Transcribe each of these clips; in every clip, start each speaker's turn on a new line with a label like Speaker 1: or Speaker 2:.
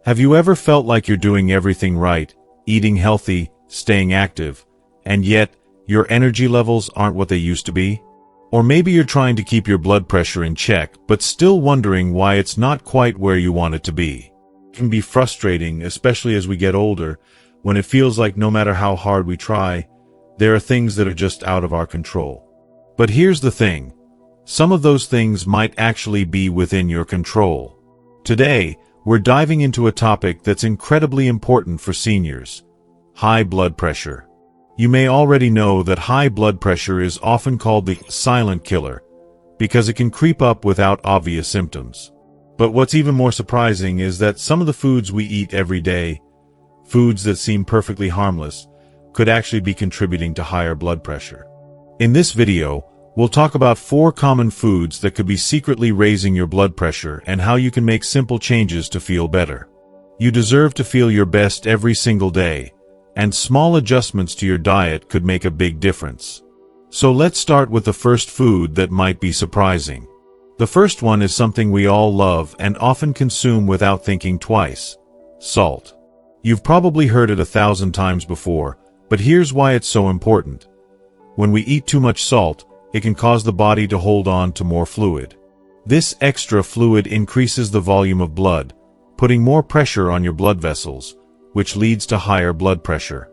Speaker 1: Have you ever felt like you're doing everything right, eating healthy, staying active, and yet your energy levels aren't what they used to be? Or maybe you're trying to keep your blood pressure in check, but still wondering why it's not quite where you want it to be. It can be frustrating, especially as we get older, when it feels like no matter how hard we try, there are things that are just out of our control. But here's the thing. Some of those things might actually be within your control. Today, we're diving into a topic that's incredibly important for seniors: high blood pressure. You may already know that high blood pressure is often called the silent killer because it can creep up without obvious symptoms. But what's even more surprising is that some of the foods we eat every day, foods that seem perfectly harmless, could actually be contributing to higher blood pressure. In this video, we'll talk about 4 common foods that could be secretly raising your blood pressure and how you can make simple changes to feel better. You deserve to feel your best every single day, and small adjustments to your diet could make a big difference. So let's start with the first food that might be surprising. The first one is something we all love and often consume without thinking twice: salt. You've probably heard it 1,000 times before, but here's why it's so important. When we eat too much salt, it can cause the body to hold on to more fluid. This extra fluid increases the volume of blood, putting more pressure on your blood vessels, which leads to higher blood pressure.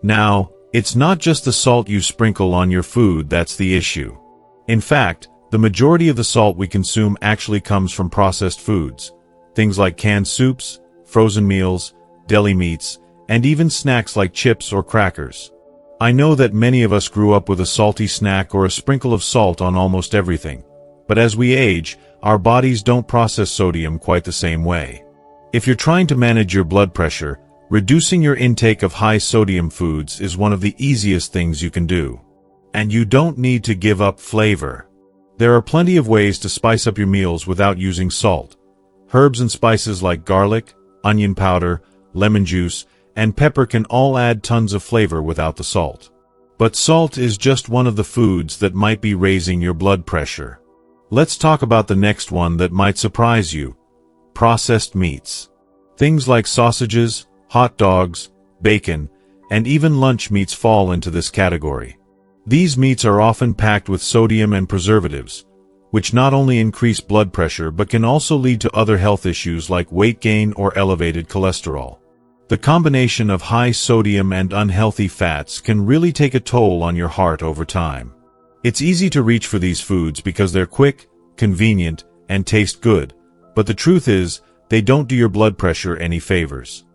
Speaker 1: Now, it's not just the salt you sprinkle on your food that's the issue. In fact, the majority of the salt we consume actually comes from processed foods, things like canned soups, frozen meals, deli meats, and even snacks like chips or crackers. I know that many of us grew up with a salty snack or a sprinkle of salt on almost everything, but as we age, our bodies don't process sodium quite the same way. If you're trying to manage your blood pressure, reducing your intake of high-sodium foods is one of the easiest things you can do. And you don't need to give up flavor. There are plenty of ways to spice up your meals without using salt. Herbs and spices like garlic, onion powder, lemon juice, and pepper can all add tons of flavor without the salt. But salt is just one of the foods that might be raising your blood pressure. Let's talk about the next one that might surprise you: processed meats. Things like sausages, hot dogs, bacon, and even lunch meats fall into this category. These meats are often packed with sodium and preservatives, which not only increase blood pressure but can also lead to other health issues like weight gain or elevated cholesterol. The combination of high sodium and unhealthy fats can really take a toll on your heart over time. It's easy to reach for these foods because they're quick, convenient, and taste good, but the truth is, they don't do your blood pressure any favors.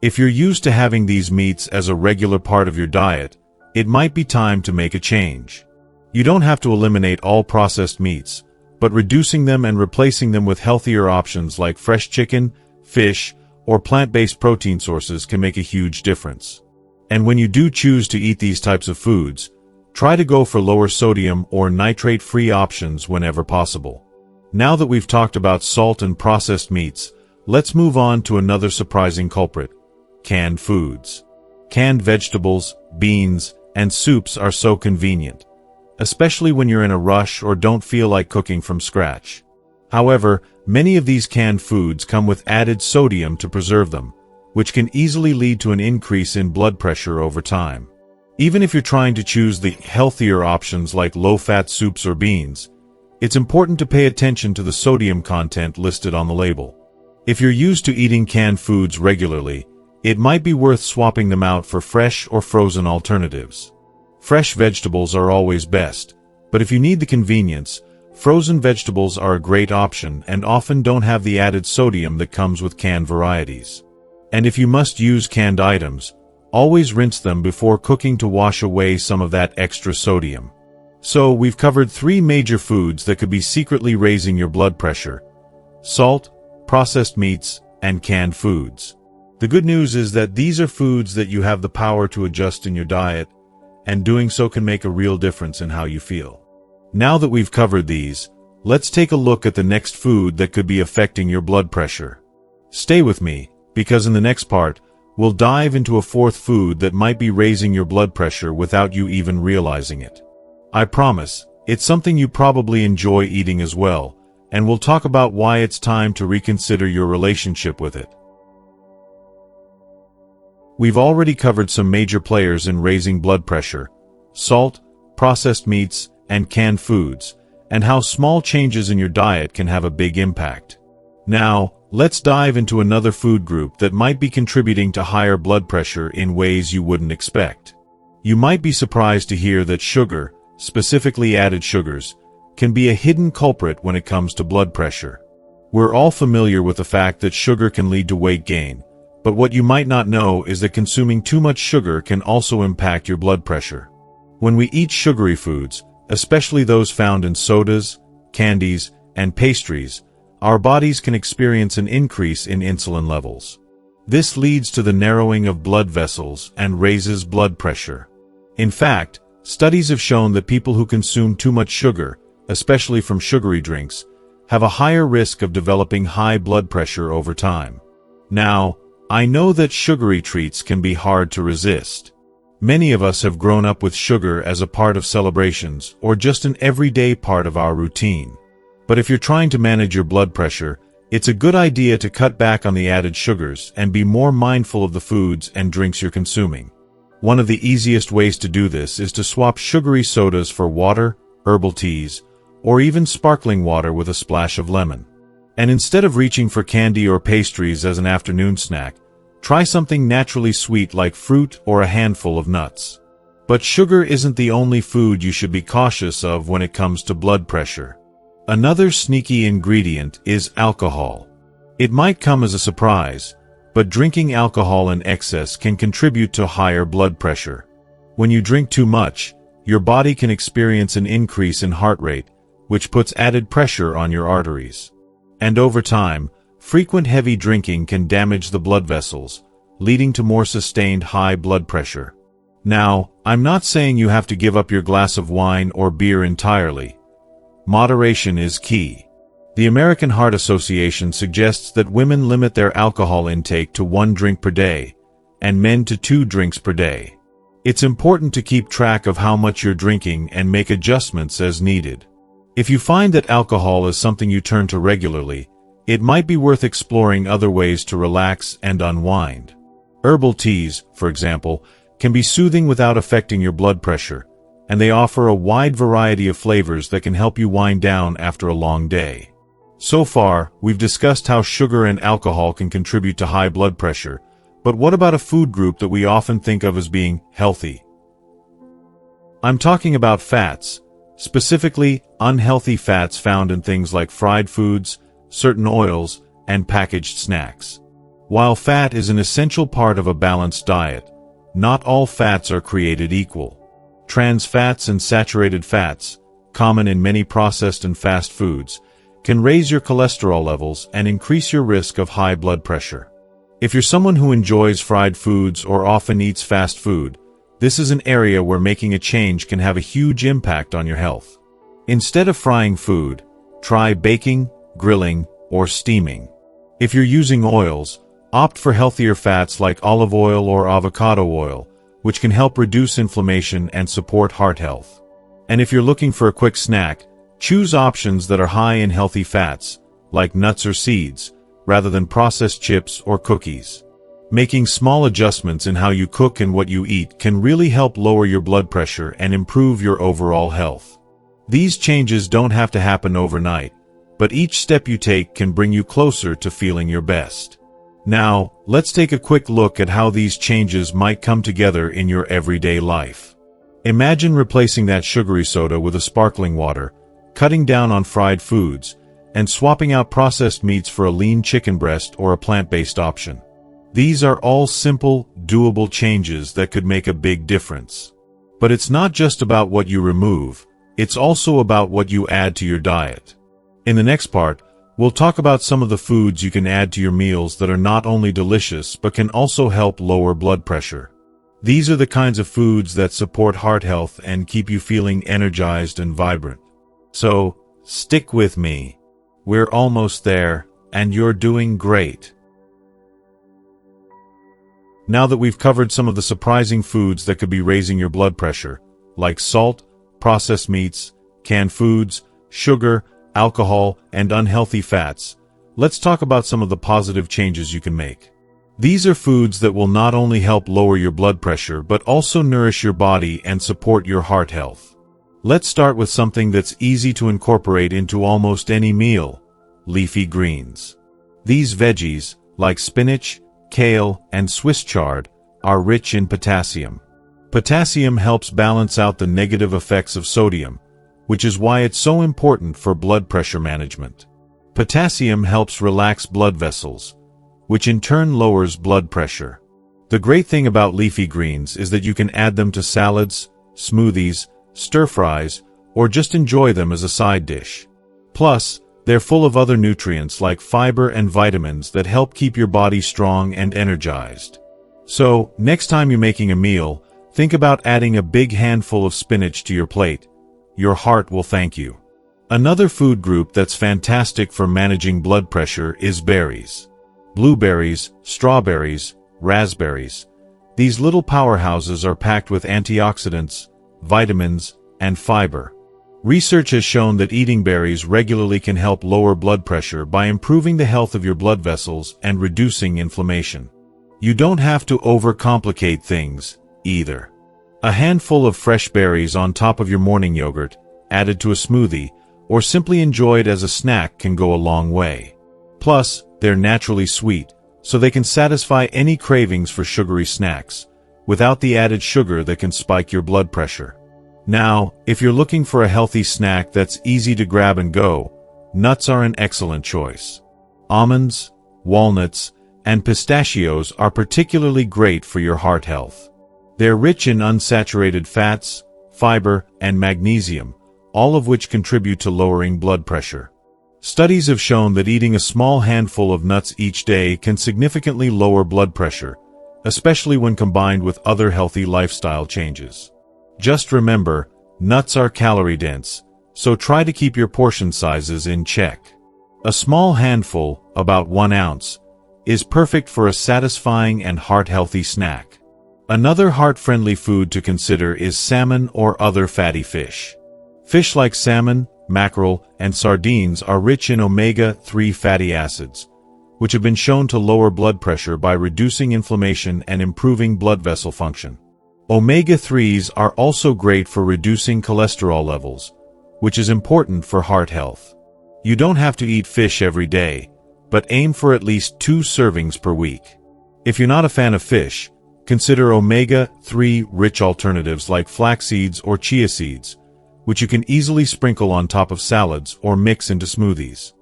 Speaker 1: If you're used to having these meats as a regular part of your diet, it might be time to make a change. You don't have to eliminate all processed meats, but reducing them and replacing them with healthier options like fresh chicken, fish, or plant-based protein sources can make a huge difference. And when you do choose to eat these types of foods, try to go for lower sodium or nitrate-free options whenever possible. Now that we've talked about salt and processed meats, let's move on to another surprising culprit: canned foods. Canned vegetables, beans, and soups are so convenient, especially when you're in a rush or don't feel like cooking from scratch. However, many of these canned foods come with added sodium to preserve them, which can easily lead to an increase in blood pressure over time. Even if you're trying to choose the healthier options like low-fat soups or beans, it's important to pay attention to the sodium content listed on the label. If you're used to eating canned foods regularly, it might be worth swapping them out for fresh or frozen alternatives. Fresh vegetables are always best, but if you need the convenience, frozen vegetables are a great option and often don't have the added sodium that comes with canned varieties. And if you must use canned items, always rinse them before cooking to wash away some of that extra sodium. So we've covered 3 major foods that could be secretly raising your blood pressure: salt, processed meats, and canned foods. The good news is that these are foods that you have the power to adjust in your diet, and doing so can make a real difference in how you feel. Now that we've covered these, let's take a look at the next food that could be affecting your blood pressure. Stay with me, because in the next part, we'll dive into a 4th food that might be raising your blood pressure without you even realizing it. I promise, it's something you probably enjoy eating as well, and we'll talk about why it's time to reconsider your relationship with it. We've already covered some major players in raising blood pressure: salt, processed meats, and canned foods, and how small changes in your diet can have a big impact. Now, let's dive into another food group that might be contributing to higher blood pressure in ways you wouldn't expect. You might be surprised to hear that sugar, specifically added sugars, can be a hidden culprit when it comes to blood pressure. We're all familiar with the fact that sugar can lead to weight gain, but what you might not know is that consuming too much sugar can also impact your blood pressure. When we eat sugary foods, especially those found in sodas, candies, and pastries, our bodies can experience an increase in insulin levels. This leads to the narrowing of blood vessels and raises blood pressure. In fact, studies have shown that people who consume too much sugar, especially from sugary drinks, have a higher risk of developing high blood pressure over time. Now, I know that sugary treats can be hard to resist. Many of us have grown up with sugar as a part of celebrations or just an everyday part of our routine. But if you're trying to manage your blood pressure, it's a good idea to cut back on the added sugars and be more mindful of the foods and drinks you're consuming. One of the easiest ways to do this is to swap sugary sodas for water, herbal teas, or even sparkling water with a splash of lemon. And instead of reaching for candy or pastries as an afternoon snack, try something naturally sweet like fruit or a handful of nuts. But sugar isn't the only food you should be cautious of when it comes to blood pressure. Another sneaky ingredient is alcohol. It might come as a surprise, but drinking alcohol in excess can contribute to higher blood pressure. When you drink too much, your body can experience an increase in heart rate, which puts added pressure on your arteries. And over time, frequent heavy drinking can damage the blood vessels, leading to more sustained high blood pressure. Now, I'm not saying you have to give up your glass of wine or beer entirely. Moderation is key. The American Heart Association suggests that women limit their alcohol intake to 1 drink per day, and men to 2 drinks per day. It's important to keep track of how much you're drinking and make adjustments as needed. If you find that alcohol is something you turn to regularly, it might be worth exploring other ways to relax and unwind. Herbal teas, for example, can be soothing without affecting your blood pressure, and they offer a wide variety of flavors that can help you wind down after a long day. So far, we've discussed how sugar and alcohol can contribute to high blood pressure, but what about a food group that we often think of as being healthy? I'm talking about fats, specifically unhealthy fats found in things like fried foods, certain oils, and packaged snacks. While fat is an essential part of a balanced diet, not all fats are created equal. Trans fats and saturated fats, common in many processed and fast foods, can raise your cholesterol levels and increase your risk of high blood pressure. If you're someone who enjoys fried foods or often eats fast food, this is an area where making a change can have a huge impact on your health. Instead of frying food, try baking, grilling, or steaming. If you're using oils, opt for healthier fats like olive oil or avocado oil, which can help reduce inflammation and support heart health. And if you're looking for a quick snack, choose options that are high in healthy fats, like nuts or seeds, rather than processed chips or cookies. Making small adjustments in how you cook and what you eat can really help lower your blood pressure and improve your overall health. These changes don't have to happen overnight, but each step you take can bring you closer to feeling your best. Now, let's take a quick look at how these changes might come together in your everyday life. Imagine replacing that sugary soda with a sparkling water, cutting down on fried foods, and swapping out processed meats for a lean chicken breast or a plant-based option. These are all simple, doable changes that could make a big difference. But it's not just about what you remove, it's also about what you add to your diet. In the next part, we'll talk about some of the foods you can add to your meals that are not only delicious but can also help lower blood pressure. These are the kinds of foods that support heart health and keep you feeling energized and vibrant. So, stick with me. We're almost there, and you're doing great. Now that we've covered some of the surprising foods that could be raising your blood pressure, like salt, processed meats, canned foods, sugar, alcohol, and unhealthy fats, let's talk about some of the positive changes you can make. These are foods that will not only help lower your blood pressure but also nourish your body and support your heart health. Let's start with something that's easy to incorporate into almost any meal: leafy greens. These veggies, like spinach, kale, and Swiss chard, are rich in potassium. Potassium helps balance out the negative effects of sodium, which is why it's so important for blood pressure management. Potassium helps relax blood vessels, which in turn lowers blood pressure. The great thing about leafy greens is that you can add them to salads, smoothies, stir-fries, or just enjoy them as a side dish. Plus, they're full of other nutrients like fiber and vitamins that help keep your body strong and energized. So, next time you're making a meal, think about adding a big handful of spinach to your plate. Your heart will thank you. Another food group that's fantastic for managing blood pressure is berries. Blueberries, strawberries, raspberries. These little powerhouses are packed with antioxidants, vitamins, and fiber. Research has shown that eating berries regularly can help lower blood pressure by improving the health of your blood vessels and reducing inflammation. You don't have to overcomplicate things, either. A handful of fresh berries on top of your morning yogurt, added to a smoothie, or simply enjoyed as a snack can go a long way. Plus, they're naturally sweet, so they can satisfy any cravings for sugary snacks, without the added sugar that can spike your blood pressure. Now, if you're looking for a healthy snack that's easy to grab and go, nuts are an excellent choice. Almonds, walnuts, and pistachios are particularly great for your heart health. They're rich in unsaturated fats, fiber, and magnesium, all of which contribute to lowering blood pressure. Studies have shown that eating a small handful of nuts each day can significantly lower blood pressure, especially when combined with other healthy lifestyle changes. Just remember, nuts are calorie-dense, so try to keep your portion sizes in check. A small handful, about 1 ounce, is perfect for a satisfying and heart-healthy snack. Another heart-friendly food to consider is salmon or other fatty fish. Fish like salmon, mackerel, and sardines are rich in omega-3 fatty acids, which have been shown to lower blood pressure by reducing inflammation and improving blood vessel function. Omega-3s are also great for reducing cholesterol levels, which is important for heart health. You don't have to eat fish every day, but aim for at least 2 servings per week. If you're not a fan of fish, consider omega-3 rich alternatives like flax seeds or chia seeds, which you can easily sprinkle on top of salads or mix into smoothies.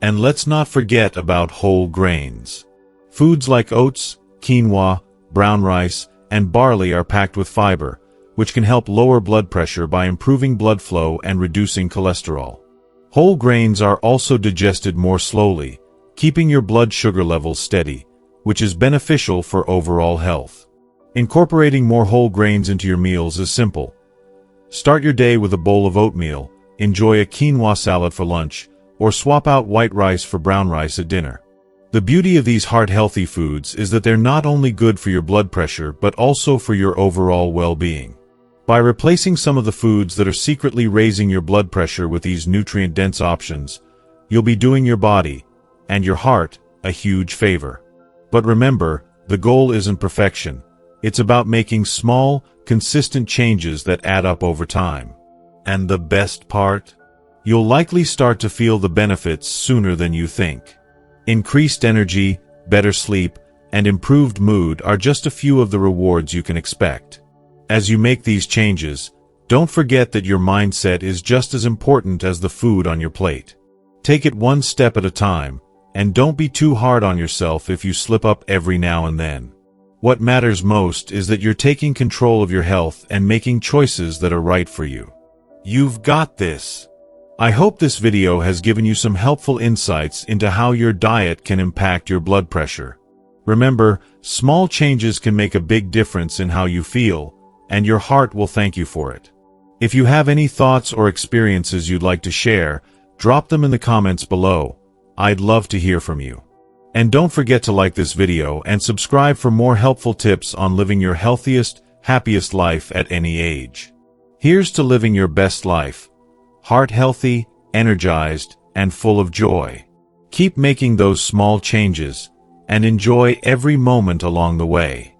Speaker 1: And let's not forget about whole grains. Foods like oats, quinoa, brown rice, and barley are packed with fiber, which can help lower blood pressure by improving blood flow and reducing cholesterol. Whole grains are also digested more slowly, keeping your blood sugar levels steady, which is beneficial for overall health. Incorporating more whole grains into your meals is simple. Start your day with a bowl of oatmeal, enjoy a quinoa salad for lunch, or swap out white rice for brown rice at dinner. The beauty of these heart-healthy foods is that they're not only good for your blood pressure but also for your overall well-being. By replacing some of the foods that are secretly raising your blood pressure with these nutrient-dense options, you'll be doing your body, and your heart, a huge favor. But remember, the goal isn't perfection. It's about making small, consistent changes that add up over time. And the best part? You'll likely start to feel the benefits sooner than you think. Increased energy, better sleep, and improved mood are just a few of the rewards you can expect. As you make these changes, don't forget that your mindset is just as important as the food on your plate. Take it one step at a time, and don't be too hard on yourself if you slip up every now and then. What matters most is that you're taking control of your health and making choices that are right for you. You've got this. I hope this video has given you some helpful insights into how your diet can impact your blood pressure. Remember, small changes can make a big difference in how you feel, and your heart will thank you for it. If you have any thoughts or experiences you'd like to share, drop them in the comments below. I'd love to hear from you. And don't forget to like this video and subscribe for more helpful tips on living your healthiest, happiest life at any age. Here's to living your best life. Heart healthy, energized, and full of joy. Keep making those small changes, and enjoy every moment along the way.